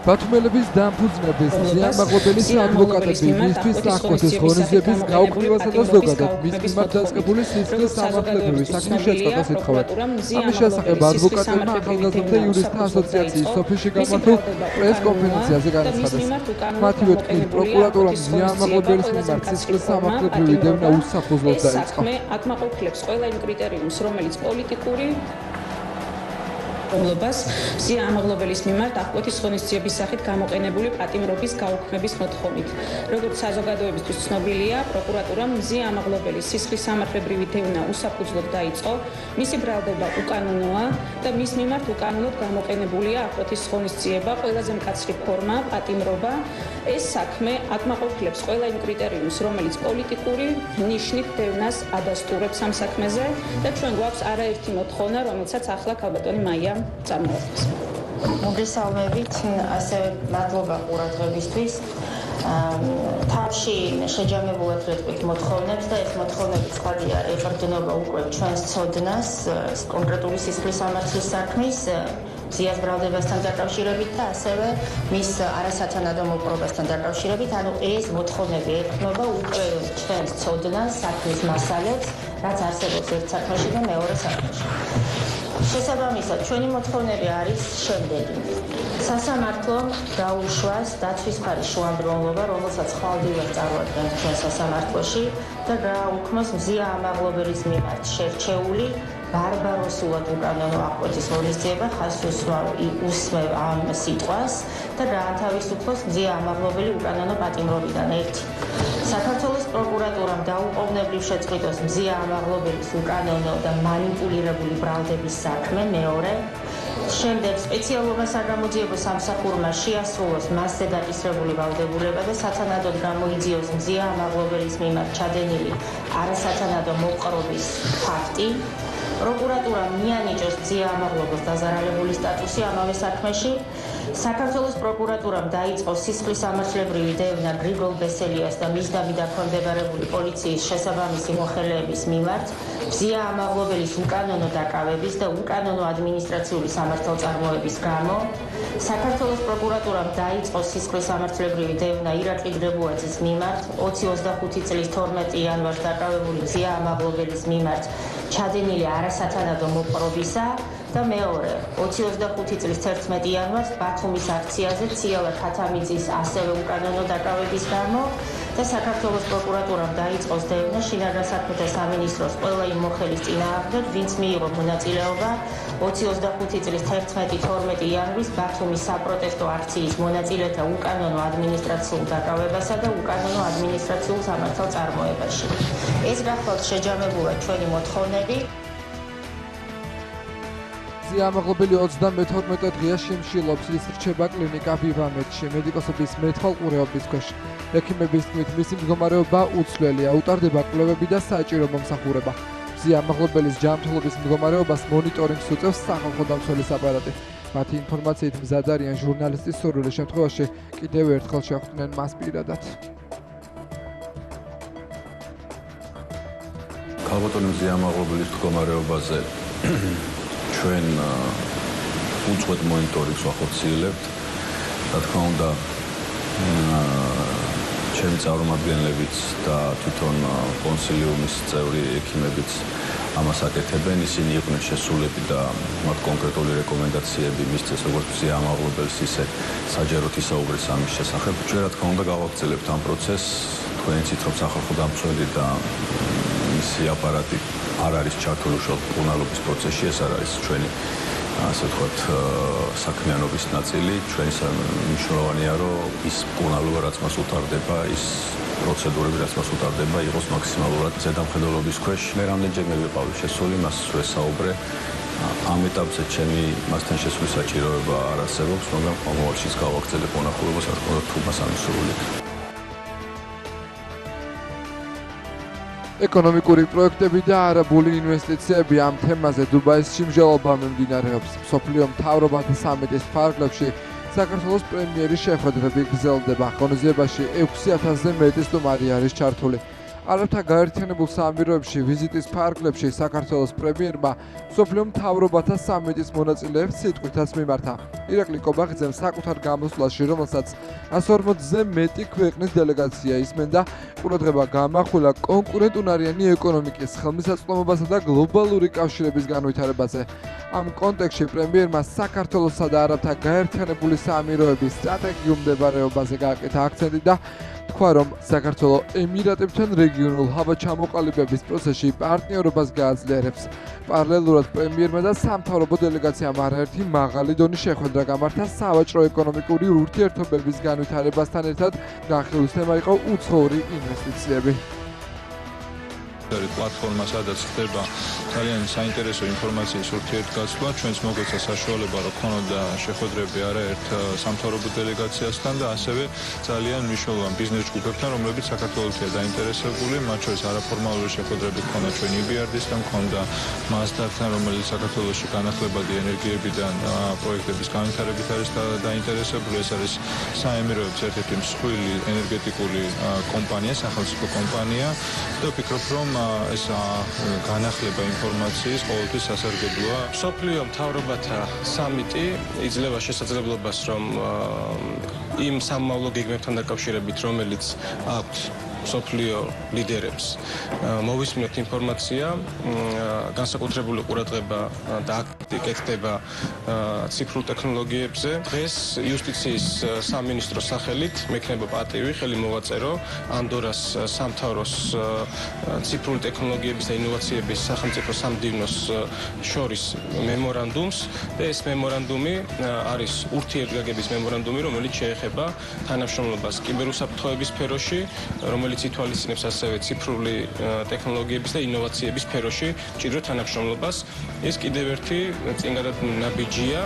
ბათუმელების დამფუძნების ზიანმაღლობელის ადვოკატები მისთვის აღკვეთის ღონისძიების გაუქმებასა და ზოგადად მის მიმართ დაწყებული სისხლის სამართლებრივი საქმის შეწყვეტას ეთხოვათ. ამის შესახებ ადვოკატებმა ახალგაზრდა იურისტთა ასოციაციის სოფიში გამართულ პრეს-კონფერენციაზე განაცხადეს. მათივე თქმით, პროკურატურამ ზიანმაღლობელის მიმართ სისხლის სამართლებრივი დევნა უსაფუძვლოდ დაიწყო. აკმაყოფილებს ყველა იმ კრიტერიუმს, რომელიც პოლიტიკური მოგლობას ზიანმაღლობელის მიმართ აღკვეთის ღონისძიების სახით გამოყენებული პატიმრობის გაუქმების მოთხოვნით. როგორც საზოგადოებისთვის ცნობილია, პროკურატურამ ზიანმაღლობელის სისხლის სამართლებრივი დევნა უსაფუძვლოდ დაიწყო, მისი ბრალდება უკანონოა და მის მიმართ უკანონოდ გამოყენებულია აღკვეთის ღონისძიება, ყველაზე მკაცრი ფორმა, პატიმრობა. ეს საქმე აკმაყოფილებს ყველა იმ კრიტერიუმს, რომელიც პოლიტიკური ნიშნით დევნას ადასტურებს ამ საქმეზე და ჩვენ გვაქვს არაერთი მოთხოვნა, რომელსაც ახლა ქალბატონი მაია წარმოადგენს. მოგესალმებით, ასევე მადლობა ყურადღებისთვის. თავში შეჯამებულად ვეთქვით მოთხოვნებს და ეს მოთხოვნები ცხადია ეყრდნობა უკვე ჩვენს ცოდნას კონკრეტული სისხლის სამართლის საქმის ზიას ბრალდებასთან დაკავშირებით და ასევე მის არასათანადო მოპყრობასთან დაკავშირებით, ანუ ეს მოთხოვნები ეყრდნობა უკვე ჩვენს ცოდნას საქმის მასალებს, რაც არსებობს ერთ საქმეში და მეორე საქმეში. შესაბამისად, ჩვენი მოთხოვნები არის შემდეგი. სასამართლომ დაუშვას დაცვის მხარის შუამდგომლობა, რომელსაც ხვალდივად წარმოადგენს ჩვენ სასამართლოში და გააუქმოს ზიანმაღლობელის მიმართ შერჩეული ბარბაროსულად უკანონო აღკვეთის ღონისძიება, ხაზს უსმევ ამ სიტყვას და გაათავისუფლოს ზიანმაღლობელი უკანონო პატიმრობიდან. 1. საქართველოს პროკურატურამ დაუყოვნებლივ შეწყვიტოს ზიანმაღლობელის უკანონო და манипулირებული ბრალდების საქმე. 2. შემდეგ სპეციალურმა საგამოძიებო სამსახურმა შეასრულოს მასზე დაკისრებული ვალდებულება და სათანადოდ გამოიძიოს ზიანმაღლობელის მიმართ ჩადენილი არასათანადო მოპყრობის ფაქტი. პროკურატურამ მიანიჭოს ზიანმაღლობელს დაზარალებული სტატუსი ამავე საქმეში. საქართველოს პროკურატურამ დაიწყო სისხლის სამართლებრივი დევნა გრიგოლ ბესელიას და მისდამი დაქვემდებარებული პოლიციის შესაბამისი მოხელეების მიმართ ზიანმაღლობელის უკანონო დაკავების და უკანონო ადმინისტრაციული სამართალწარმოების გამო. საქართველოს პროკურატურამ დაიწყო სისხლის სამართლებრივი დევნა ირაკლი გრებუაძის მიმართ 2025 წლის 12 იანვარს დაკავებული ზიანმაღლობელის მიმართ ჩადენილი არასათანადო მოპყრობისა და მეორე 2025 წლის 11 იანვარს ბათუმის აქციაზე ციალა ქათამიძის ასევე უკანონო დაკავების გამო და საქართველოს პროკურატურამ დაიწყოს დევნა შინაგან საქმეთა სამინისტროს ყველა იმ მოხელის წინააღმდეგ, ვინც მიიღო მონაწილეობა 2025 წლის 11-12 იანვრის ბათუმის საპროტესტო აქციის მონაწილეთა უკანონო ადმინისტრაციულ დაკავებასა და უკანონო ადმინისტრაციულ სამართალწარმოებაში. ეს გახლავთ შეჯამებულად ჩვენი მოთხოვნები. ზიანმაღლობელი 32 დღეა შემშილობს, ის რჩება კლინიკა ვივამედში მედიკოსების მეთვალყურეობის ქვეშ. ექიმების თქმით, მისი მდგომარეობა უცვლელია, უტარდება კვლევები და საჭირო მომსახურება. ზიანმაღლობელის ჯანმრთელობის მდგომარეობას მონიტორინგს უწევს სახალხო დამცველის აპარატი. მათი ინფორმაციით მზად არიან ჟურნალისტის სურვილის შემთხვევაში კიდევ ერთხელ შეხვდნენ მას პირადად. ქალბატონი ზიანმაღლობელის მდგომარეობაზე ჩვენ უწყვეტ მონიტორინგს ვახორციელებთ. რა თქმა უნდა, ჩემი წარმომადგენლებიც და თვითონ კონსილიუმის წევრი ექიმებიც ამას აკეთებენ. ისინი იყვნენ შესულები და მათ კონკრეტული რეკომენდაციები მისცეს როგორც ზიანმაღლობელს, ისე საჯაროდ ისაუბრეს ამის შესახებ. ჩვენ რა თქმა უნდა გავაგრძელებთ ამ პროცესს. თქვენ იცით, რომ სახალხო დამცველი და მისი აპარატი არ არის ჩართული მკურნალობის პროცესში, ეს არ არის ჩვენი ასე ვთქვათ საქმიანობის ნაწილი. ჩვენი მნიშვნელოვანია, რომ ის მკურნალობა, რაც მას უტარდება, ის პროცედურები, რაც მას უტარდება, იყოს მაქსიმალურად ზედამხედველობის ქვეშ. მე რამდენჯერმე ვიყავი შესული, მას ვესაუბრე. ამ ეტაპზე ჩემი მასთან შესვლის საჭიროება არ არსებობს, მაგრამ მომავალშიც გავაგრძელებ მონახულებას, რა თქმა უნდა, თუ მას ამისურვით. ეკონომიკური პროექტები და არაბული ინვესტიციები ამ თემაზე დუბაის ჩიმჟელობა მიმდინარეობს. მსოფლიო მთავრობათა სამიტის ფარგლებში საქართველოს პრემიერის შეხვედრები გრძელდება. ღონისძიებაში 6000-ზე მეტი სტუმარი არის ჩართული. არაბთა გაერთიანებულ საამიროებში ვიზიტის ფარგლებში საქართველოს პრემიერმა მსოფლიო მთავრობათა სამიტის მონაწილეებს სიტყვითაც მიმართა. ირაკლი კობახიძემ საკუთარ გამოსვლაში, რომელსაც 140-ზე მეტი ქვეყნის დელეგაცია ისმენდა, ყურადღება გაამახვილა კონკურენტუნარიანი ეკონომიკის ხელმისაწვდომობასა და გლობალური კავშირების განვითარებაზე. ამ კონტექსტში პრემიერმა საქართველოსა და არაბთა გაერთიანებული საამიროების სტრატეგიულ მდებარეობაზე გააკეთა აქცენტი და თქვა, რომ საქართველო ემირატებთან რეგიონულ ჰავაჩამოყალიბების პროცესში პარტნიორობას გააძლიერებს. პარალელურად პრემიერმა და სამთავრობო დელეგაციამ არაერთი მაღალი დონის შეხვედრა გამართა სავაჭრო-ეკონომიკური ურთიერთობების განვითარებასთან ერთად განხილვის თემა იყო უცხოური ინვესტიციები. პლატფორმა, სადაც ხდება ძალიან საინტერესო ინფორმაციის ურთიერთგაცვლა, ჩვენს მოგეცა საშუალება რომ ქონოდა შეხვედრები არაერთ სამთავრობო დელეგაციასთან და ასევე ძალიან მნიშვნელოვან ბიზნეს ჯგუფებთან, რომლებიც საქართველოსია დაინტერესებული, მათ შორის არაფორმალური შეხვედრები ქონდა ჩვენ EBRD-სთან, ქონდა Mazda-თან, რომელიც საქართველოში განახლებადი ენერგიებიდან პროექტების განვითარებით არის დაინტერესებული. ეს არის საემიროების ერთ-ერთი მსხვილი ენერგეტიკული კომპანია, სახელმწიფო კომპანია და ვფიქრობ, რომ ეს განახლება ინფორმაციის ყოველთვის სასარგებლოა. მსოფლიო მთავრობათა სამიტი იძლევა შესაძლებლობას, რომ იმ სამმავლო გეგმებთან დაკავშირებით, რომელიც აქვთ მსოფლიო ლიდერებს, მოვისმინოთ ინფორმაცია, განსაკუთრებული ყურადღება და აქტი კეთდება ციფრულ ტექნოლოგიებზე. დღეს იუსტიციის სამინისტროს სახელით მექნება პატივი ხელი მოვაწერო ანდორას სამთავროს ციფრული ტექნოლოგიების და ინოვაციების სახელმწიფო სამდივნოს შორის მემორანდუმს და ეს მემორანდუმი არის ურთიერთგაგების მემორანდუმი, რომელიც შეეხება თანამშრომლობას კიბერუსაფრთხოების სფეროში, რომელიც ითვალისწინებს ასევე ციფრული ტექნოლოგიების და ინოვაციების სფეროში მჭიდრო თანამშრომლობას. ეს კიდევ ერთი წინგადანაბიჯია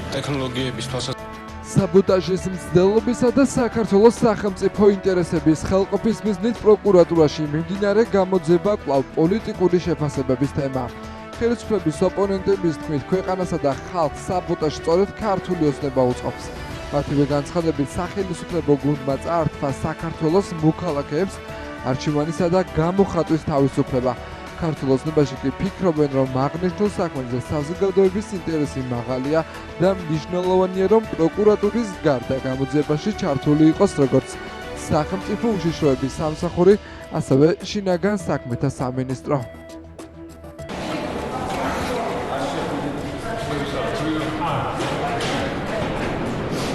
ტექნოლოგიების საბოტაჟის მცდელობისა და საქართველოს სახელმწიფო ინტერესების ხელყოფის მიზნით პროკურატურაში მიმდინარე გამოძება კვლავ პოლიტიკური შეფასებების თემა. ხელისუფლების ოპონენტების თქმით, ქვეყანასა და ხალხს საბოტაჟი სწორედ ქართული ოცნება უწყობს. მათივე განცხადებით, სახელმწიფო გუნდმა წაართვა საქართველოს მოქალაქეებს არჩევანისა და გამოხატვის თავისუფლება. ქართულ ოცნებაში კი ფიქრობენ, რომ აღნიშნულ საქმეზე საზოგადოების ინტერესი მაღალია და მნიშვნელოვანია, რომ პროკურატურის გარდა გამოძიებაში ჩართული იყოს როგორც სახელმწიფო უშიშროების სამსახური, ასევე შინაგან საქმეთა სამინისტრო.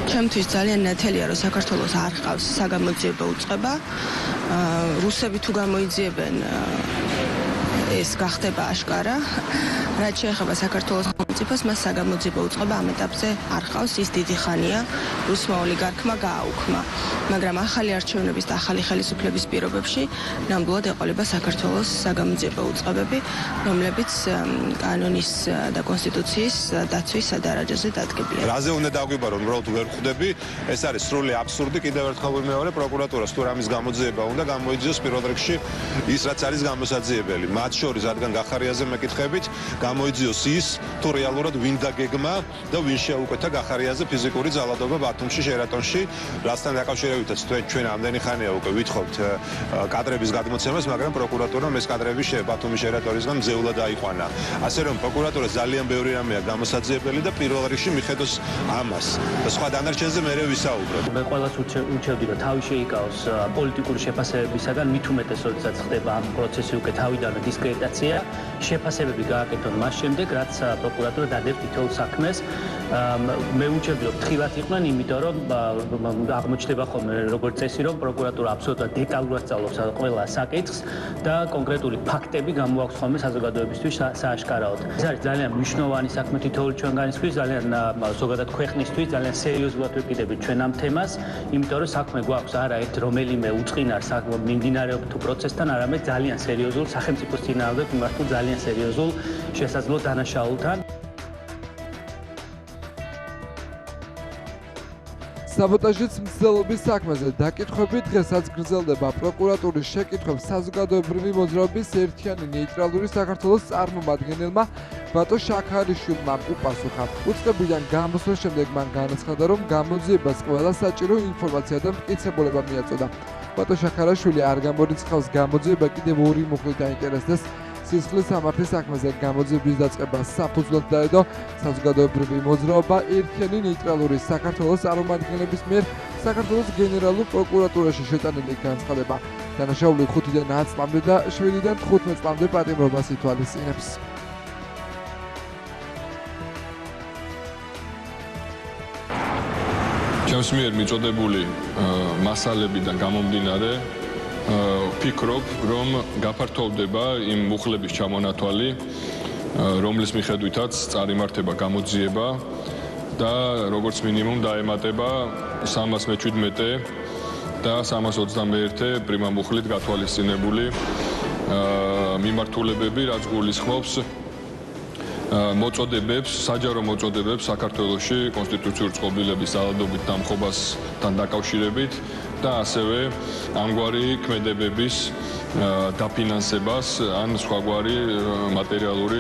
ჩემთვის ძალიან ნათელია, რომ საქართველოს არ ჰყავს საგამოძიებო უწყება. რუსები თუ გამოიძიებენ, ეს გახდება აშკარა. რაც შეეხება საქართველოს სახელმწიფოს, მას საგამოძიებო უწყება ამ ეტაპზე არ ჰყავს, ის დიდი ხანია რუსმა ოლიგარქმა გააუქმა. მაგრამ ახალი არჩევნების და ახალი ხელისუფლების პირობებში ნამდვილად ეყოლება საქართველოს საგამოძიებო უწყებები, რომლებიც კანონის და კონსტიტუციის დაცვის სადარაჯოზე დადგებიან. რაზე უნდა დავგვიბაროთ, უბრალოდ ვერ ხვდები, ეს არის სრული აბსურდი, კიდევ ერთხელ ვიმეორე, პროკურატურას თუ რამის გამოძიება უნდა გამოიძიოს პირველ რიგში ის, რაც არის გამოსაძიებელი. მათ შორის, რადგან გახარიაზე მეკითხებით, გამოიძიოს ის, თუ რეალურად ვინ დაგეგმა და ვინ შეუკვეთა გახარიაზე ფიზიკური ძალადობა ბათუმში, ჟერატონში, რასთან დაკავშირებითაც ჩვენ ამდენი ხანია უკვე ვითხოვთ კადრების გადმოცემას, მაგრამ პროკურატურამ ეს კადრები ბათუმის ჟერატონისგან მძევლად აიყვანა. ასე რომ პროკურატურა ძალიან ბევრი რამეა გამოსაძიებელი და პირველ რიგში მიხედოს ამას. და სხვა დანარჩენზე მერე ვისაუბროთ. მე ყველას უჩევდი, რომ თავი შეიკავოს პოლიტიკური შეფასებებისაგან, მით უმეტეს, როდესაც ხდება ამ პროცესი უკვე თავიდანვე დისკრედიტაცია, შეფასებები გააკეთონ მას შემდეგ, რაც პროკურატურა დადებთ თითოეულ საქმეს. მე უჩევდი, რომ თხილად იყვნენ, იმიტომ რომ აღმოჩნდება ხოლმე როგორც წესი, რომ პროკურატურა აბსოლუტურად დეტალურად სწავლობს ყველა საკითხს და კონკრეტული ფაქტები გამოაქვს ხოლმე საზოგადოებისთვის სააშკარაოდ. ეს არის ძალიან მნიშვნელოვანი საქმე თითოეული ჩვენგანისთვის, ძალიან ზოგადად ქვეყნისთვის, ძალიან სერიოზულად ვიყიდებით ჩვენ ამ თემას, იმიტომ რომ საქმე გვაქვს არა ერთ რომელიმე უწყინარ მიმდინარეობ თუ პროცესთან, არამედ ძალიან სერიოზულ სახელმწიფოს წინააღმდეგ მიმართულ ძალიან სერიოზულ შესაძლო დანაშაულთან. საბოტაჟის მცდელობის საქმეზე დაკითხვები დღესაც გრძელდება. პროკურატურის შეკითხვებს საზოგადოებრივი მოძრაობის ერთიანი ნეიტრალური საქართველოს წარმომადგენელმა ბატო შაქარიშვილმა უპასუხა. უწყებიდან გამოსვლის შემდეგ მან განაცხადა, რომ გამოძიებას ყველა საჭირო ინფორმაცია და მტკიცებულება მიაწოდა. ბატო შაქარაშვილი არ გამორიცხავს გამოძიება კიდევ ორი მუხლით დაინტერესდეს სისხლის სამართლის საქმეზე. გამოძიების დაწყება საფუძვლად დაედო საზოგადოებრივი მოძრაობა ერთიანი ნეიტრალური საქართველოს წარმომადგენლების მიერ საქართველოს გენერალურ პროკურატურაში შეტანილი განცხადება. დანაშაული 5-დან 10 წლამდე და 7-დან 15 წლამდე პატიმრობას ითვალისწინებს. ჩემს მიერ მიწოდებული მასალებიდან გამომდინარე ვფიქრობ, რომ გაფართოვდება იმ მუხლების ჩამონათვალი, რომლის მიხედვითაც წარიმართება გამოძიება და როგორც მინიმუმ დაემატება 317 და 321 პრიმა მუხლით გათვალისწინებული მიმართულებები, რაც გულისხმობს მოწოდებებს, საჯარო მოწოდებებს საქართველოში კონსტიტუციური წყობილების ძალადობით დამხობასთან დაკავშირებით და ასევე ამგვარი ქმედებების დაფინანსებას ან სხვაგვარი მატერიალურ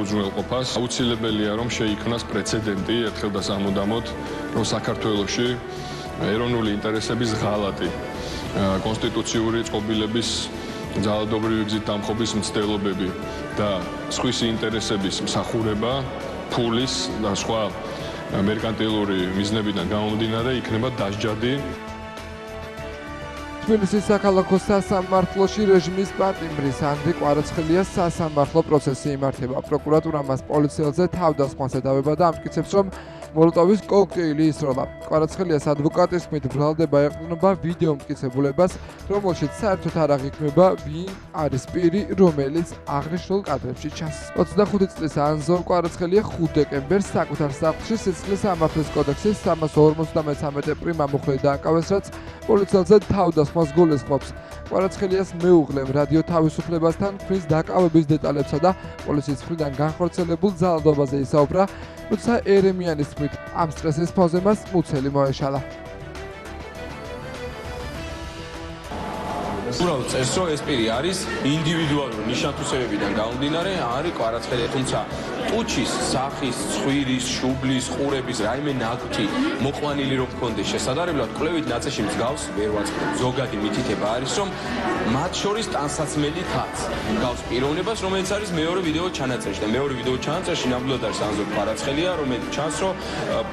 უზრუნველყოფას. აუცილებელია, რომ შეიქმნას პრეცედენტი ერთხელ და სამუდამოდ, რომ საქართველოში ეროვნული ინტერესების ღალატი, კონსტიტუციური წყობილების ძალადობრივი გზით დამხობის მცდელობები და სხვისი ინტერესების მსახურება, ფულის და სხვა მერკანტილური მიზნებიდან გამომდინარე იქნება დასჯადი. თბილისის საქალაქო სასამართლოში რეჟიმის პატიმრის ანდრე კვარაცხელიას სასამართლო პროცესი იმართება. პროკურატურა მას პოლიციელზე თავდასხმას ედავება და ამტკიცებს, რომ მოლოტოვის კოქტეილი ისროლა. კვარაცხელიას ადვოკატის თქმით, ბრალდება ეყრდნობა ვიდეო მტკიცებულებას, რომელშიც საერთოდ არ აღიქმება ვინ არის პირი, რომელიც აღნიშნულ კადრებში ჩანს. 25 წლის ანზორ კვარაცხელია 5 დეკემბერს საკუთარ სახლში სისხლის სამართლის კოდექსის 353 პრიმა მუხლით დააკავეს, რაც პოლიციელზე თავდასხმას გულისხმობს. კვარაცხელიას მეუღლემ რადიო თავისუფლებასთან ქმნის დაკავების დეტალებსა და პოლიციის მხრიდან განხორციელებულ ძალადობაზე ისაუბრა, როცა ერემიანის თქმით, ამ სტრესის ფონზე მას მუცელი მოეშალა. უბრალოდ წეს რომ ეს პირი არის ინდივიდუალური ნიშან-თვისებებიდან გამომდინარე არის კვარაცხელია, თუმცა ტუჩის, სახის, ცხვირის, შუბლის, ყურების რაიმე ნაკვთი მოყვანილი რომ გქონდეს შესაძლებლად კვლევით ნაწილში მსგავს ვერ ვაწყობ. ზოგადი მითითება არის, რომ მათ შორის ტანსაცმელი თაც გავს პიროვნებას, რომელიც არის მეორე ვიდეო ჩანაწერში და მეორე ვიდეო ჩანაწერში ნამდვილად არის ანზორ კვარაცხელია, რომელიც ჩანს, რომ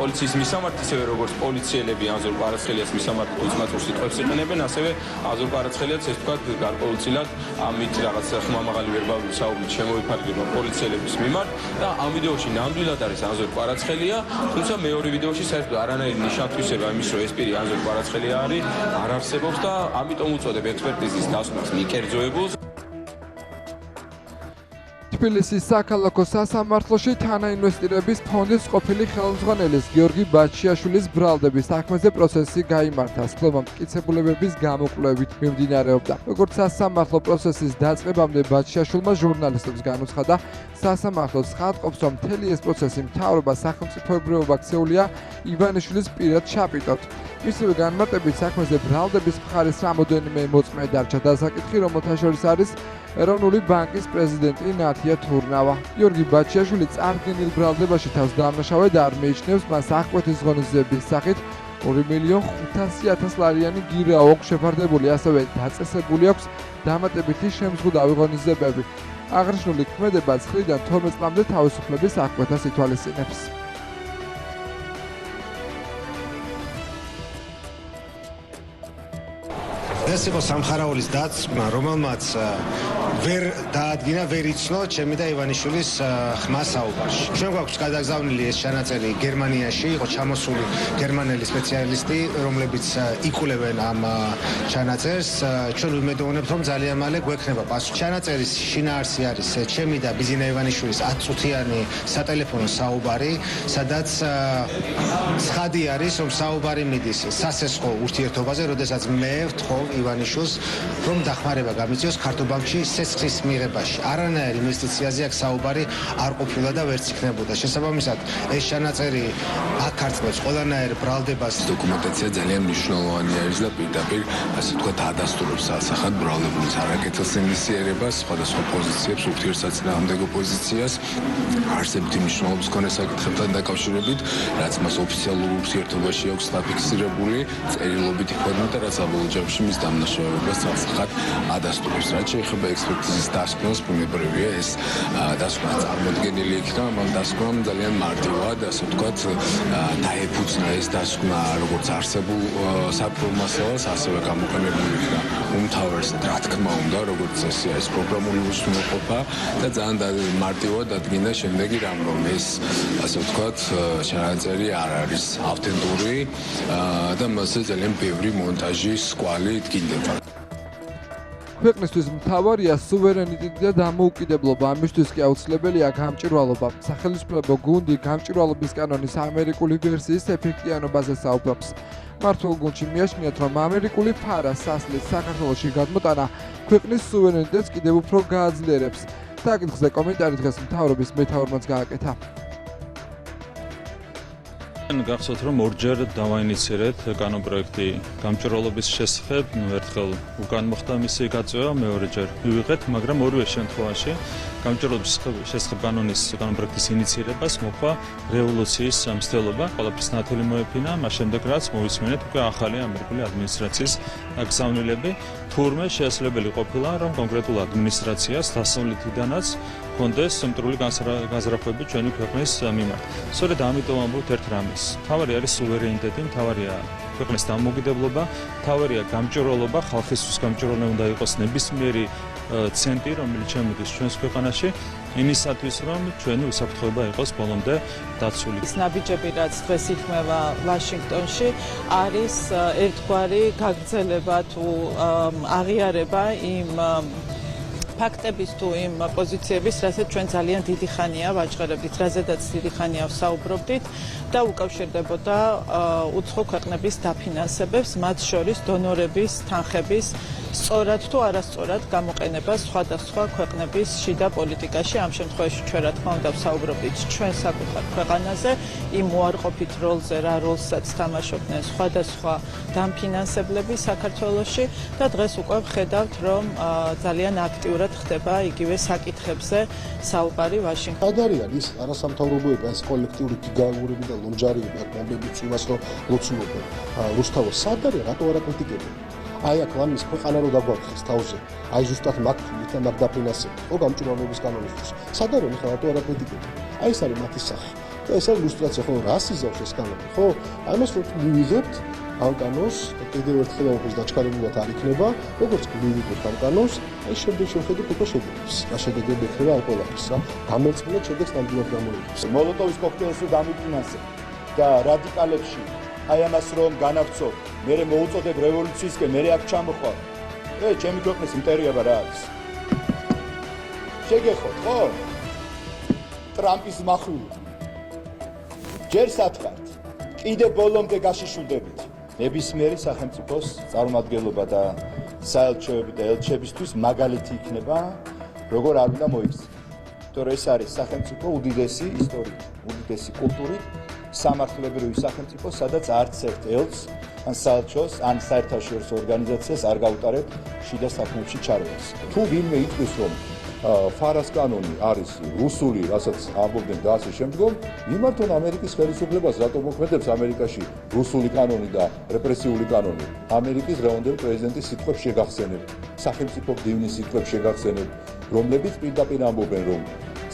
პოლიციის მისამართი, ისევე როგორც პოლიციელები ანზორ კვარაცხელიას მისამართი უცმაწურ სიტყვებს იყენებენ, ასევე ანზორ კვარაცხელიაც ეს თქვა გარკვეულწილად ამით რაღაც ხმამაღალი ვერბალური საუბრით შემოიფარგლება პოლიციელების მიმართ და ამ ვიდეოში ნამდვილად არის ანზორ კვარაცხელია, თუმცა მეორე ვიდეოში საერთოდ არანაირი ნიშან-თვისება იმის, რომ ეს პირი ანზორ კვარაცხელია არის, არ არსებობს და ამიტომ უწოდებ ექსპერტიზის დასვენას მიკერძოებულს. თბილისის საქალაქო სასამართლოში თანაინვესტირების ფონდის ყოფილი ხელმძღვანელის გიორგი ბაჩიაშვილის ბრალდების საქმეზე პროცესი გაიმართა. სხდომა მტკიცებულებების გამოკვლევით მიმდინარეობდა. როგორც სასამართლო პროცესის დაწყებამდე ბაჩიაშვილმა ჟურნალისტებს განუცხადა, სასამართლოს ხატყოფს, რომ მთელი ეს პროცესი მთავრობა სახელმწიფოებრიობა ქცეულია ივანიშვილის პირად ჩაპიტოთ. მისივე განმარტებით საქმეზე ბრალდების მხარის რამოდენიმე მოწმე დარჩა დასაკითხი, რომელთა შორის არის ეროვნული ბანკის პრეზიდენტი ნათია თურნავა. გიორგი ბაჩიაშვილი წარდგენილ ბრალდებაში თავს დაამნაშავე და არ მიიჩნევს მას აღკვეთის ღონისძიების სახით 2.500.000 ლარიანი გირა აქვს შეფარდებული, ასევე დაწესებული აქვს დამატებითი შემზღუდავი ღონისძიებები. აღნიშნული ქმედება 9-დან 12 წლამდე თავისუფლების აღკვეთას ითვალისწინებს. ეს იყო სამხარაულის დაცვა, რომელმაც ვერ დაადგინა, ვერ იცნო ჩემი და ივანიშვილის ხმა საუბარში. ჩვენ გვაქვს გადაგზავნილი ეს ჩანაწერი გერმანიაში, იყო ჩამოსული გერმანელი სპეციალისტი, რომლებიც იკვლევენ ამ ჩანაწერს. ჩვენ ვიმედოვნებთ, რომ ძალიან მალე გვექნება პასუხი. ჩანაწერის შინაარსი არის ჩემი და ბიზინა ივანიშვილის 10 წუთიანი სატელეფონო საუბარი, სადაც ცხადი არის, რომ საუბარი მიდის სასესხო ურთიერთობაზე, როდესაც მე ვთხოვ ივანიშვილს, რომ დახმარება გამიწვიოს ქართობანკში სესხის მიღებაში. არანაირ ინვესტიციაზე აქ საუბარი არ ყოფილა და ვერც იქნებოდა. შესაბამისად, ეს ჩანაწერი აკარწყებს ყველანაირ ბრალდებას. დოკუმენტაცია ძალიან მნიშვნელოვანი არის და პირდაპირ, ასე ვთქვათ, ადასტურებს ასახად ბრალდებულის არაკეთილ ინიციირებას, სხვადასხვა პოზიციებს, ურთიერთსაწინააღმდეგო პოზიციას, არსებითი მნიშვნელობის მქონე საკითხებთან დაკავშირებით, რაც მას ოფიციალურ ურთიერთობაში აქვს დაფიქსირებული, წერილობითი ფორმით და რაც საბოლოო ჯამში მის დამნაშავეობას ასახად ადასტურებს. რაც შეეხება ექსპერტიზის დასკვნას, ბუნებრივია ეს დასკვნა წარმოდგენილი იქნა, მაგრამ დასკვნა ძალიან მარტივად, ასე ვთქვათ, დაეფუძნა ეს დასკვნა როგორც არსებულ საფრთხო მასალას, ასევე გამოყენებული იქნა უმთავრესად, რა თქმა უნდა, როგორც ესე არის პროგრამული უზრუნველყოფა და ძალიან მარტივად დადგინდა შემდეგი რამ, რომ ეს, ასე ვთქვათ, ჩანაწერი არ არის ავთენტური და მასზე ძალიან ბევრი მონტაჟის კვალი დგინდება. ქვეყნისთვის მთავარია სუვერენიტეტი და დამოუკიდებლობა, ამისთვის კი აუცილებელია გამჭვირვალობა. სახელმწიფო გუნდი გამჭვირვალობის კანონის ამერიკული ვერსიის ეფექტიანობაზე საუბრობს. მართულ გუნდში მიაშნიათ, რომ ამერიკული ფარა სასლის საქართველოში გადმოტანა ქვეყნის სუვერენიტეტს კიდევ უფრო გააძლიერებს. საკითხზე კომენტარი დღეს მთავრობის მეთაურმაც გააკეთა. გახსოვთ, რომ ორჯერ დავაინიციერეთ კანონპროექტი გამჭვირვალობის შესახებ, ერთხელ უკან მოხდა მისი გაწევა, მეორეჯერ მივიღეთ, მაგრამ ორივე შემთხვევაში გამჭვირვალობის შესახებ კანონპროექტის ინიცირებას მოყვა რევოლუციის მცდელობა, ყველაფერს ნათელი მოეფინა, მას შემდეგ რაც მოვისმენეთ უკვე ახალი ამერიკული ადმინისტრაციის გზავნილები, თურმე შესაძლებელი ყოფილა, რომ კონკრეტულ ადმინისტრაციას დასავლეთიდანაც ჰქონდეს მტრული განზრახვები ჩვენი ქვეყნის მიმართ. სწორედ ამიტომ ამბობთ ერთ რამის. მთავარი არის სუვერენიტეტი, მთავარია ქვეყნის დამოუკიდებლობა, მთავარია გამჭვირვალობა, ხალხისთვის გამჭვირვალე უნდა იყოს ნებისმიერი ცენტრი, რომელიც შემოდის ჩვენს ქვეყანაში, იმისათვის, რომ ჩვენი უსაფრთხოება იყოს ბოლომდე დაცული. ის ნაბიჯები, რაც დღეს იქმნება ვაშინგტონში, არის ერთგვარი გაგრძელება თუ აღიარება იმ ფაქტების თუ იმ პოზიციების, რასაც ჩვენ ძალიან დიდი ხანია ვაჭრებდით, რაზედაც დიდი ხანია ვსაუბრობდით და უკავშირდებოდა უცხო ქვეყნების დაფინანსებებს, მათ შორის დონორების თანხების სწორად თუ არასწორად გამოყენება სხვადასხვა ქვეყნების შიდა პოლიტიკაში. ამ შემთხვევაში ჩვენ რა თქმა უნდა ვსაუბრობდით ჩვენ საკუთარ ქვეყანაზე, იმ უარყოფით როლზე, რა როლსაც თამაშობდნენ სხვადასხვა დამფინანსებლები საქართველოში და დღეს უკვე ვხედავთ, რომ ძალიან აქტიურად ხდება იგივე საკითხებზე საუბარი ვაშინგტონში. სად არის ის არასამთავრობოები, ეს კოლექტიური გიგაურები და ლომჯარიები, აქ მომბებიც იმას რომ ლოცულობენ. რუსთავო, სად არის, რატო არ აკრიტიკებენ? აი აქ ლამის ქვეყანა რო დაგვაქვს თავზე. აი ზუსტად მაგ დაფინანსებით, ხო გამჭვირვალობის კანონისთვის. სად არის ხა რატო არ აკრიტიკებენ? აი ეს არის მათი სახე. და ეს არის ილუსტრაცია, ხო, რას იზავს ეს კანონი, ხო? აი მას რო მივიღებთ ამ კანონს და კიდევ ერთხელ ამას დაჩქარებულად არ იქნება, როგორც მივიღებთ ამ კანონს, აი შემდეგ შევხედოთ უკვე შედეგებს. რა შედეგები იქნება ამ ყველაფრის, რა? გამერწმუნდა შედეგს ნამდვილად გამოიღებს. მოლოტოვის კოქტეილს რო დამიფინანსებ და რადიკალებში აი ამას რომ განავცო, მე მოუწოდებ რევოლუციისკენ, მე აქ ჩამოხვალ. ჩემი ქვეყნის იმპერიაბა რა არის? შეგეხოთ, ხო? ტრამპის מחვილი. ჯერ სათხართ, კიდე ბოლომდე გაშიშულდებით. ნებისმიერი სახელმწიფოს წარმომადგენლობა და საელჩოები და ელჩებისთვის მაგალითი იქნება, როგორ არ უნდა მოიქცეს. თორე ეს არის სახელმწიფო უდიდესი ისტორიით, უდიდესი კულტურით, სამართლებრივი სახელმწიფო, სადაც არც ერთ ელჩს, ან საელჩოს, ან საერთაშორისო ორგანიზაციას არ გაუტარებთ შიდა საქმეებში ჩარევას. თუ ვინმე იტყვის, რომ ფარას კანონი არის რუსული, რასაც ამბობდნენ და ასე შემდგომ, მიმართონ ამერიკის ხელისუფლებას, რატომ მოქმედებს ამერიკაში რუსული კანონი და რეპრესიული კანონი. ამერიკის დღევანდელი პრეზიდენტის სიტყვებს შეგახსენებ, სახელმწიფო მდივნის სიტყვებს შეგახსენებ, რომლებიც პირდაპირ ამბობენ, რომ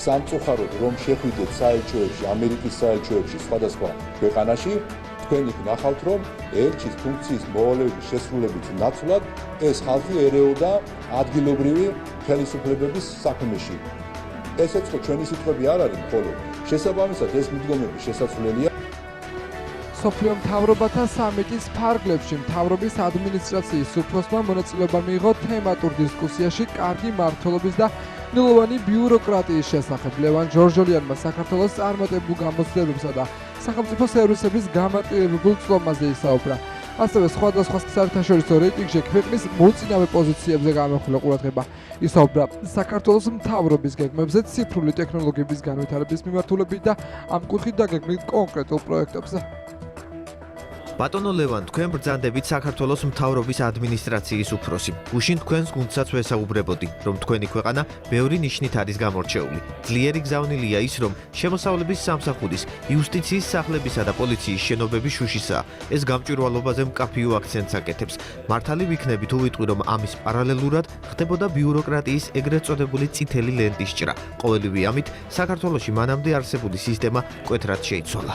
სამწუხაროდ რომ შეხვიდეთ საელჩოებში, ამერიკის საელჩოებში სხვადასხვა ქვეყანაში, თქვენ იქ ნახავთ, რომ ელჩის ფუნქციის მოვალეობის შესრულებით ნაცვლად ეს ხალხი ერეოდა ადგილობრივი ხელისუფლებების საქმეში. ესეც ხო ჩვენი სიტყვები არ არის მხოლოდ. შესაბამისად ეს მიდგომები შესაძლებელია. სოფლიო მთავრობათა სამიტის ფარგლებში მთავრობის ადმინისტრაციის უფროსმა მონაწილეობა მიიღო თემატურ დისკუსიაში კარგი მმართველობის და ნილოვანი ბიუროკრატიის შესახებ. ლევან ჯორჯოლიანმა საქართველოს წარმატებულ გამოცდილებებსა და სახელმწიფო სერვისების გამარტივებულ წლობაზე ისაუბრა. ასევე სხვადასხვა საერთაშორისო რეიტინგში ქვეყნის მოწინავე პოზიციებზე გამოვხილო ყურადღება. ისაუბრა საქართველოს მთავრობის გეგმებზე, ციფრული ტექნოლოგიების განვითარების მიმართულებით და ამ კუთხით დაგეგმით კონკრეტულ პროექტებზე. ბატონო ლევან, თქვენ ბრძანდებით საქართველოს მთავრობის ადმინისტრაციის უფროსი. გუშინ თქვენს გუნდსაც ვესაუბრებოდი, რომ თქვენი ქვეყანა ბევრი ნიშნით არის გამორჩეული. ძლიერი გზავნილია ის, რომ შემოსავლების სამსახურის, იუსტიციის სახლებისა და პოლიციის შენობების შუშისაა. ეს გამჭვირვალობაზე მკაფიო აქცენტს აკეთებს. მართალი ვიქნები თუ ვიტყვი, რომ ამის პარალელურად ხდებოდა ბიუროკრატიის ეგრეთ წოდებული წითელი ლენტის ჭრა. ყოველივე ამით საქართველოში მანამდე არსებული სისტემა მკვეთრად შეიცვალა.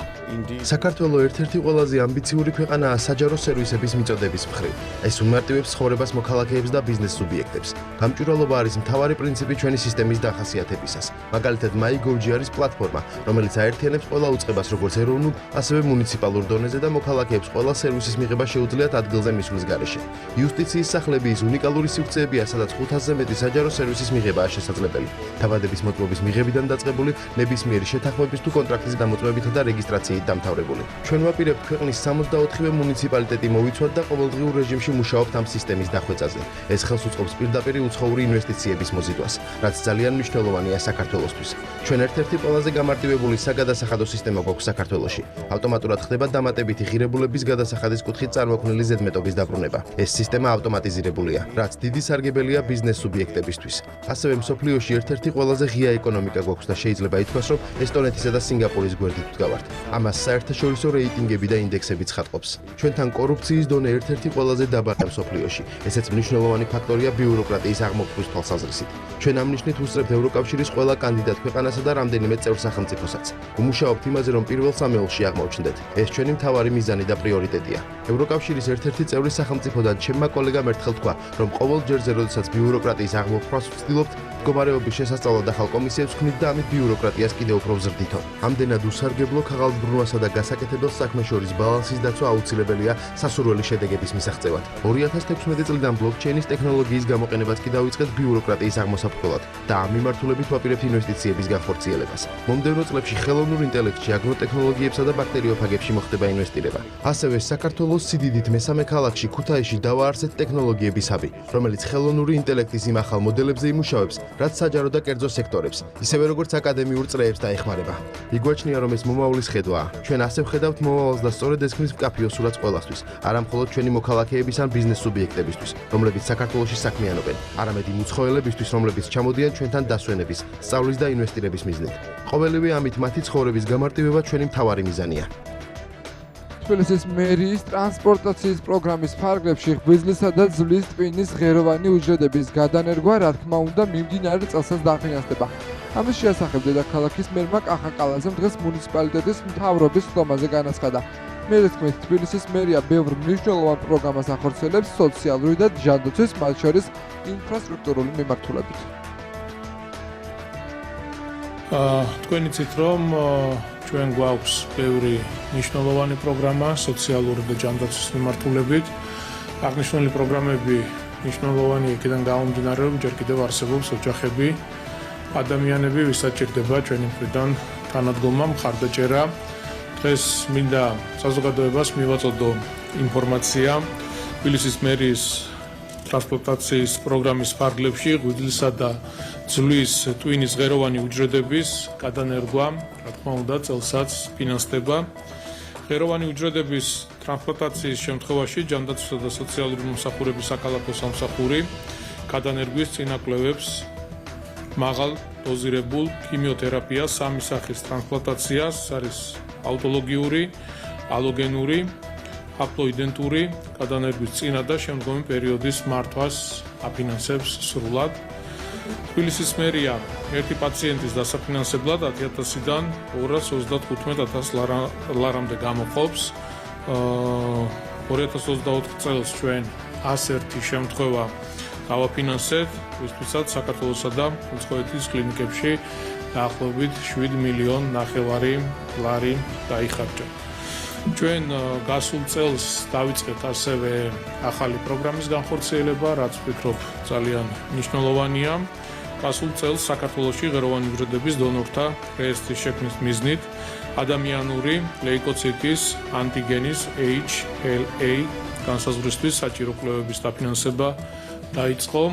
საქართველო ერთ-ერთი ყველაზე ამბიციური ქვეყანაა საჯარო სერვისების მიწოდების მხრივ. ეს უმარტივებს ცხოვრებას მოქალაქეებს და ბიზნეს სუბიექტებს. გამჭვირვალობა არის მთავარი პრინციპი ჩვენი სისტემის დახასიათებისას. მაგალითად, MyGov-ი არის პლატფორმა, რომელიც აერთიანებს ყველა უწყებას როგორც ეროვნულ, ასევე მუნიციპალურ დონეზე და მოქალაქეებს ყველა სერვისის მიღება შეუძლიათ ადგილზე მისვლის გარეშე. იუსტიციის სახლები ის უნიკალური სივრცეებია, სადაც 500-ზე მეტი საჯარო სერვისის მიღებაა შესაძლებელი. თავადების მოწმობის მიღებიდან დაწყებული, ნებისმიერი შეთანხმების თუ კონტრაქტის გამოწვევითა და რეგისტრაციით დამთავრებული. ჩვენ ვაპირებთ ქვეყნის 64-ვე მუნიციპალიტეტი მოვიცვათ და ყოველდღიურ რეჟიმში მუშაობთ ამ სისტემის დახვეწაზე. ეს ხელს უწყობს პირდაპირ უცხოური ინვესტიციების მოზიდვას, რაც ძალიან მნიშვნელოვანია საქართველოსთვის. ჩვენ ერთ-ერთი ყველაზე გამარტივებული საგადასახადო სისტემა გვაქვს საქართველოში. ავტომატურად ხდება დამატებითი ღირებულების გადასახადის კუთხით წარმოქმნილი ზედმეტობის დაბრუნება. ეს სისტემა ავტომატიზირებულია, რაც დიდი სარგებელია ბიზნეს სუბიექტებისთვის. ასევე მსოფლიოში ერთ-ერთი ყველაზე ღია ეკონომიკა გვაქვს და შეიძლება ითქვას, რომ ესტონეთისა და სინგაპურის გვერდით ვდგავართ. ამას საერთაშორისო რეიტინგები და ინდექსები ცხადყოფს. ჩვენთან კორუფციის დონე ერთ-ერთი ყველაზე დაბალი მსოფლიოში. ესეც მნიშვნელოვანი ფაქტორია ბიუროკრატიის აღმოფხვის თვალსაზრისით. ჩვენ ამ ნიშნით ვუსწრებთ ევროკავშირის ყველა კანდიდატ ქვეყანასა და რამდენიმე წევრ სახელმწიფოსაც. ვმუშაობთ იმაზე, რომ პირველ სამეულში აღმოჩნდეთ. ეს ჩვენი მთავარი მიზანი და პრიორიტეტია. ევროკავშირის ერთ-ერთი წევრი სახელმწიფოდან ჩემმა კოლეგამ ერთხელ თქვა, რომ ყოველ ჯერზე, როდესაც ბიუროკრატიის აღმოფხვას ვცდილობთ, მდგომარეობის შესასწავლად ახალ კომისიებს ვქმნით და ამით ბიუროკრატიას კიდევ უფრო ვზრდითო. ამდენად უსარგებლო ქაღალდბრუნვასა და გასაკეთებელ საქმეს შორის ბალანსის დაცვა აუცილებელია სასურველი შედეგების მისაღწევად. 2016 წლიდან ბლოკჩეინის ტექნოლოგიის გამოყენებაც კი დაიწყეთ ბიუროკრატიის აღმოსაფრთხებლად და ამ მიმართულებით ვაპირებთ ინვესტიციების განხორციელებას. მომდევნო წლებში ხელოვნურ ინტელექტში, აგროტექნოლოგიებსა და ბაქტერიოფაგებში მოხდება ინვესტირება. ასევე საქართველოს სიდიდით მესამე ქალაქში ქუთაისში დავაარსეთ ტექნოლოგიების ჰაბი, რომელიც ხელოვნური ინტელექტის იმ ახალ მოდელებზე იმუშავებს, რაც საჯარო და კერძო სექტორებს, ისევე როგორც აკადემიურ წრეებს დაეხმარება. იგვაჩნია, რომ ეს მომავლის ხედვაა. ჩვენ ასე ვხედავთ მომავალს და სწორედ ეს ქმნის მკაფიო სურათს ყველასთვის, არა მხოლოდ ჩვენი მოქალაქეების ან ბიზნეს სუბიექტებისთვის, რომლებიც საქართველოში საქმიანობენ, არამედ იმ უცხოელებისთვის, რომლებიც ჩამოდიან ჩვენთან დასვენების, სწავლის და ინვესტირების მიზნით. ყოველივე ამით მათი ცხოვრების გამარტივება ჩვენი მთავარი მიზანია. თბილისის მერიის ტრანსპორტაციის პროგრამის ფარგლებში ღვიძლისა და ძვლის ტვინის ღეროვანი უჯრედების გადანერგვა, რა თქმა უნდა, მიმდინარე წელსაც დაფინანსდება. ამის შესახებ დედაქალაქის მერმა კახა კალაზემ დღეს მუნიციპალიტეტის მთავრობის ხდომაზე განაცხადა. მერის თქმით, თბილისის მერია ბევრ მნიშვნელოვან პროგრამას ახორციელებს სოციალური და ჯანდაცვის, მათ შორის ინფრასტრუქტურული მიმართულებით. თქვენი ცით რომ ჩვენ გვაქვს ბევრი მნიშვნელოვანი პროგრამა სოციალური და ჯანდაცვის მიმართულებით. აღნიშნული პროგრამები მნიშვნელოვანი იქიდან გამომდინარე, რომ ჯერ კიდევ არსებობს ოჯახები, ადამიანები, ვისაც ჭირდება ჩვენი მხრიდან თანადგომა, მხარდაჭერა. დღეს მინდა საზოგადოებას მივაწოდო ინფორმაცია თბილისის მერიის ტრანსპორტაციის პროგრამის ფარგლებში ღვიძლისა და ძვლის ტვინის ღეროვანი უჯრედების გადანერგვა, რა თქმა უნდა, წელსაც ფინანსდება. ღეროვანი უჯრედების ტრანსპორტაციის შემთხვევაში ჯანდაცვისა და სოციალური მომსახურების საქალაქო სამსახური გადანერგვის წინაკლებებს მაღალ დოზირებულ ქიმიოთერაპიას, სამი სახის ტრანსპლანტაციას, არის აუტოლოგიური, ალოგენური, ჰაპლოიდენტური გადანერგვის წინა და შემდგომი პერიოდის მართვას აფინანსებს სრულად. თბილისის მერია ერთი პაციენტის დასაფინანსებლად 10.000-დან 235.000 ლარამდე გამოყოფს. 2024 წელს ჩვენ 101 შემთხვევა გავაფინანსეთ, ვისთვისაც საქართველოსა და უცხოეთის კლინიკებში დაახლოებით 7 მილიონი ნახევარი ლარი დაიხარჯა. ჩვენ გასულ წელს დავიწყეთ ასევე ახალი პროგრამის განხორციელება, რაც ვფიქრობ ძალიან მნიშვნელოვანია. გასულ წელს საქართველოში ღეროვანი უჯრედების დონორთა რეესტრის შექმნის მიზნით ადამიანური ლეიკოციტის ანტიგენის HLA განსაზღვრისთვის საჭირო კვლევების დაფინანსება დაიწყო.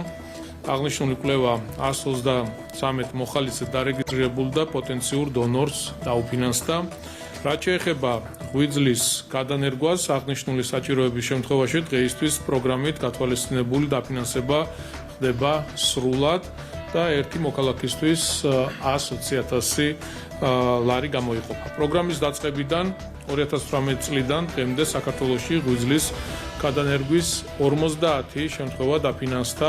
აღნიშნული კვლევა 133 მოხალისედ დარეგისტრირებულ და პოტენციურ დონორს დაუფინანსდა. რაც შეეხება ღვიძლის გადანერგვას, აღნიშნული საჭიროების შემთხვევაში დღეისთვის პროგრამით გათვალისწინებული დაფინანსება ხდება სრულად და ერთი მოქალაქისთვის 120,000 ლარი გამოიყოფა. პროგრამის დაწყებიდან 2018 წლიდან დღემდე საქართველოში ღვიძლის გადანერგვის 50 შემთხვევა დაფინანსდა,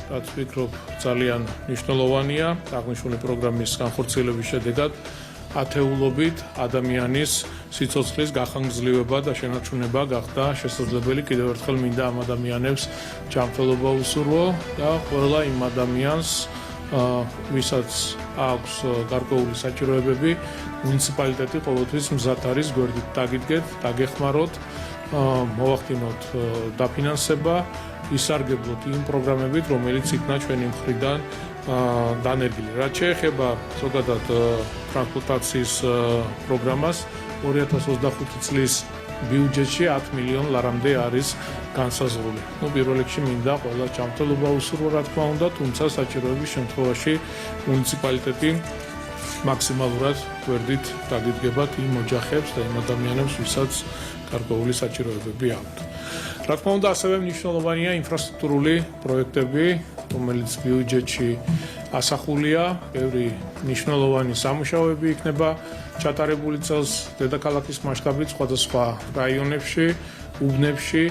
რაც ვფიქრობ ძალიან მნიშვნელოვანია. აღნიშნული პროგრამის განხორციელების შედეგად ათეულობით ადამიანის სიცოცხლის გახანგრძლივება და შენარჩუნება გახდა შესაძლებელი. კიდევ ერთხელ მინდა ამ ადამიანებს ჯანმრთელობა უსურვო და ყველა იმ ადამიანს, ვისაც აქვს გარკვეული საჭიროებები, მუნიციპალიტეტი ყოველთვის მზად არის გვერდით დაგიდგეთ, დაგეხმაროთ, მოვახდინოთ დაფინანსება, ისარგებლოთ იმ პროგრამებით, რომელიც იქნა ჩვენი მხრიდან დანერგილი. რაც შეეხება ზოგადად ტრანსპორტაციის პროგრამას, 2025 წლის ბიუჯეტში 10 მილიონ ლარამდე არის განსაზღვრული. პირველ რიგში მინდა ყველა ჯანმრთელობა უსურვო, რა თქმა უნდა, თუმცა საჭიროების შემთხვევაში მუნიციპალიტეტი მაქსიმალურად გვერდით დაგიდგებათ იმ ოჯახებს და იმ ადამიანებს, ვისაც გარკვეული საჭიროებები აქვთ. რა თქმა უნდა, ასევე მნიშვნელოვანია ინფრასტრუქტურული პროექტები, რომელიც ბიუჯეტში ასახულია. ბევრი მნიშვნელოვანი სამუშაოები იქნება ჩატარებული წელს დედაქალაქის მასშტაბით სხვადასხვა რაიონებში, უბნებში.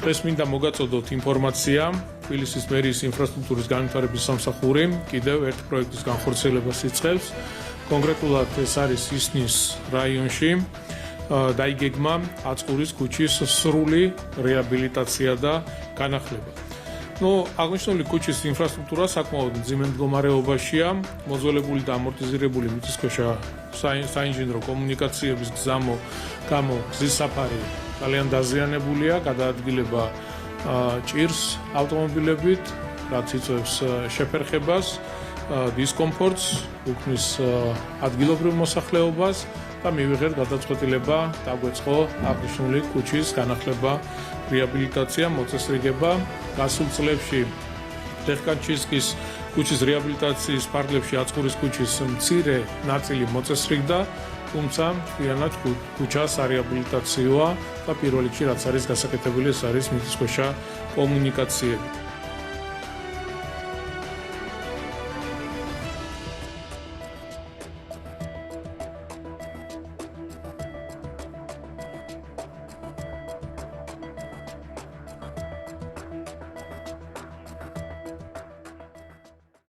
დღეს მინდა მოგაწოდოთ ინფორმაცია თბილისის მერიის ინფრასტრუქტურის განვითარების სამსახური კიდევ ერთ პროექტის განხორციელებას იწყებს. კონკრეტულად ეს არის ისნის რაიონში. დაიგეგმა აწყურის ქუჩის სრული რეაბილიტაცია და განახლება. აღნიშნული ქუჩის ინფრასტრუქტურა საკმაოდ მძიმე მდგომარეობაშია. მოძველებული და ამორტიზირებული მიწისქვეშა საინჟინრო კომუნიკაციების გამო გზის საფარი ძალიან დაზიანებულია, გადაადგილება ჭირს ავტომობილებით, რაც იწვევს შეფერხებას, დისკომფორტს, უქმნის ადგილობრივ მოსახლეობას და მივიღეთ გადაწყვეტილება დაგვეწყო აღნიშნული ქუჩის განახლება, რეაბილიტაცია, მოწესრიგება. გასულ წლებში ლეხკანჩისკის ქუჩის რეაბილიტაციის ფარგლებში აწყურის ქუჩის მცირე ნაწილი მოწესრიგდა, თუმცა მთლიანად ქუჩა სარეაბილიტაციოა და პირველ რიგში რაც არის გასაკეთებელი, ეს არის მიწისქვეშა კომუნიკაციები.